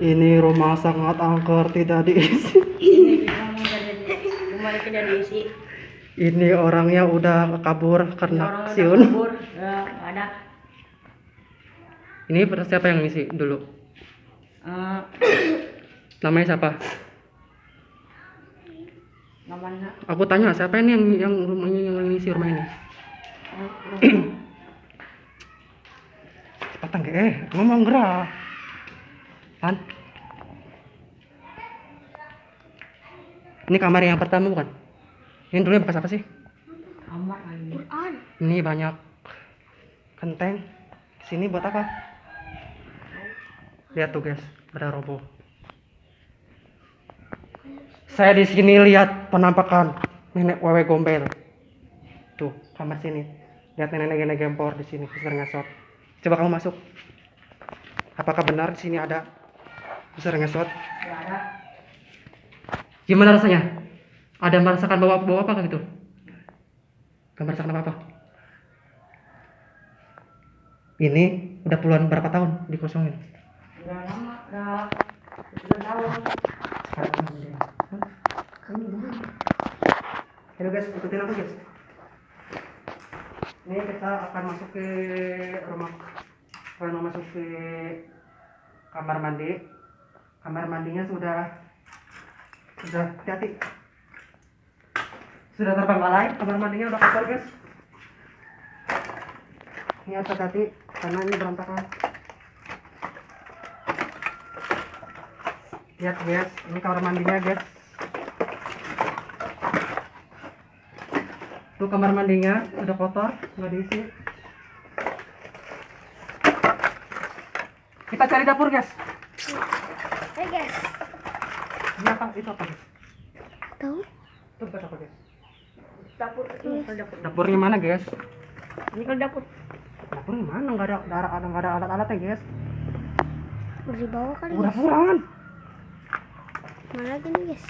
Ini rumah sangat angker, tidak diisi. Rumah tidak diisi. Ini orangnya udah kabur karena Orang siun. udah kabur, nggak ada. Ini siapa yang ngisi dulu? Namanya siapa? Namanya Aku tanya siapa ini yang ngisi rumah ini? Cepetan ngomong gerak. Kan? Ini kamar yang pertama bukan? Ini dulu bekas apa sih? kamar ini. Quran. Ini banyak kenteng. Sini buat apa? Lihat tuh guys, ada roboh. Saya di sini lihat penampakan nenek wewe gombel. Tuh, kamar sini. Lihat nenek-nenek gempor di sini, besar ngesot. Coba kamu masuk. Apakah benar di sini ada besar ngesot? Nggak ada. Gimana rasanya? Ada merasakan bau apa gitu? Gak merasakan apa-apa. Ini udah puluhan berapa tahun dikosongin? Udah lama, udah tahun. Halo guys, ikutin aku guys. Ini kita akan masuk ke rumah, akan masuk ke kamar mandi. Kamar mandinya sudah hati-hati. Sudah terbengkalai, kamar mandinya udah kotor guys. Ini hati-hati karena ini berantakan. Lihat guys, ini kamar mandinya guys. Tuh kamar mandinya udah kotor, nggak diisi. Kita cari dapur guys. Hai guys. Ini apa? Itu apa guys? Tahu? Itu bekas apa guys? Dapur, ini kalau dapur. Dapurnya mana guys? Ini kalau dapur. Dapurnya mana? Nggak ada alat-alatnya guys. Udah dibawa kali Udah guys. pulang. Mana lagi nih guys?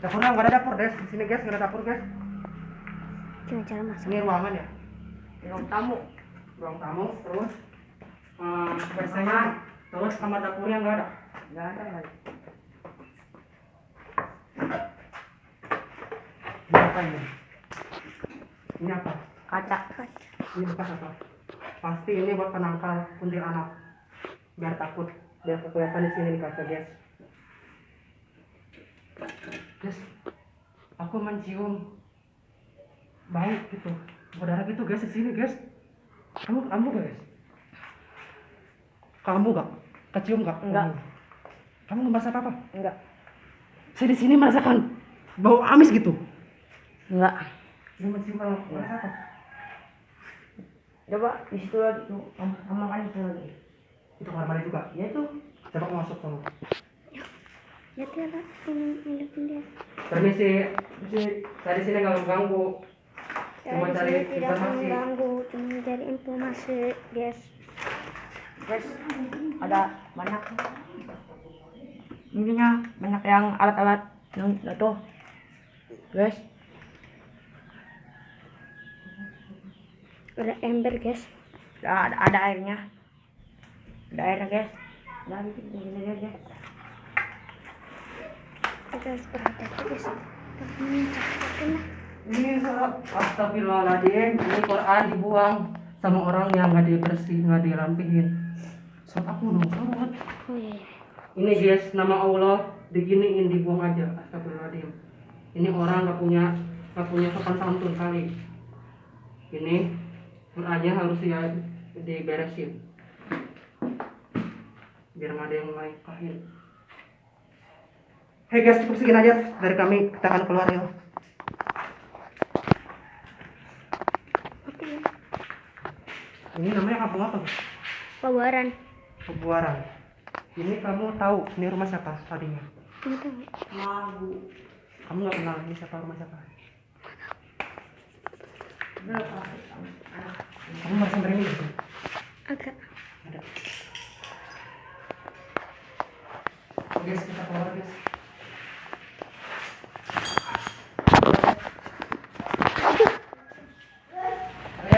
Dapurnya nggak ada dapur guys. Di sini guys nggak ada dapur guys. Gimana cara masak? Ini ruangan ya. Ruang tamu. Ruang tamu terus WC-nya, terus kamar dapurnya nggak ada. Nggak ada lagi. Ini apa ini? Ini apa? Kaca. Ini bekas apa? Pasti ini buat penangkal kuntilanak. Biar takut, biar kelihatan di sini di kaca guys. Guys, aku mencium bau gitu, berdarah gitu guys di sini guys. Kamu guys? Kamu gak? Kecium gak? Enggak. Kamu nggak merasa apa-apa? Enggak. Saya di sini merasakan bau amis gitu. Enggak. Saya mencium bau merasa apa? Coba di situ lagi tuh, kamar mandi situ lagi. Itu kamar mandi juga. Ya itu. Coba aku masuk kamu. Lihat ya lah, ini dia. Permisi, saya di sini nggak mengganggu. Cuma Saya di cari sini tidak informasi. mengganggu, cuma mencari informasi guys. Guys, ada banyak. Intinya banyak yang alat-alat yang tuh. Guys, Ada ember guys. ada airnya. Ada airnya guys. Dan ini guys. Kita harus berhati-hati guys. Tapi mencapai lah. Ini surat astagfirullahaladzim. Ini Quran dibuang sama orang yang nggak dibersih, nggak dirampihin. Surat aku dong, surat. Oh iya. Ini guys, nama Allah diginiin dibuang aja. Astagfirullahaladzim. Ini orang nggak punya sopan santun kali. Ini Qurannya harus diberesin. Biar nggak ada yang main. Hey guys, cukup segini aja dari kami. Kita akan keluar ya. Oke. Ini namanya kampung apa? Pawaran. Kebuaran. Ini kamu tahu ini rumah siapa tadinya? Nggak tahu. Magu. Kamu nggak kenal ini siapa rumah siapa? Udah, Kamu merasa merinding nggak sih? Agak. Ada. Guys, kita keluar guys.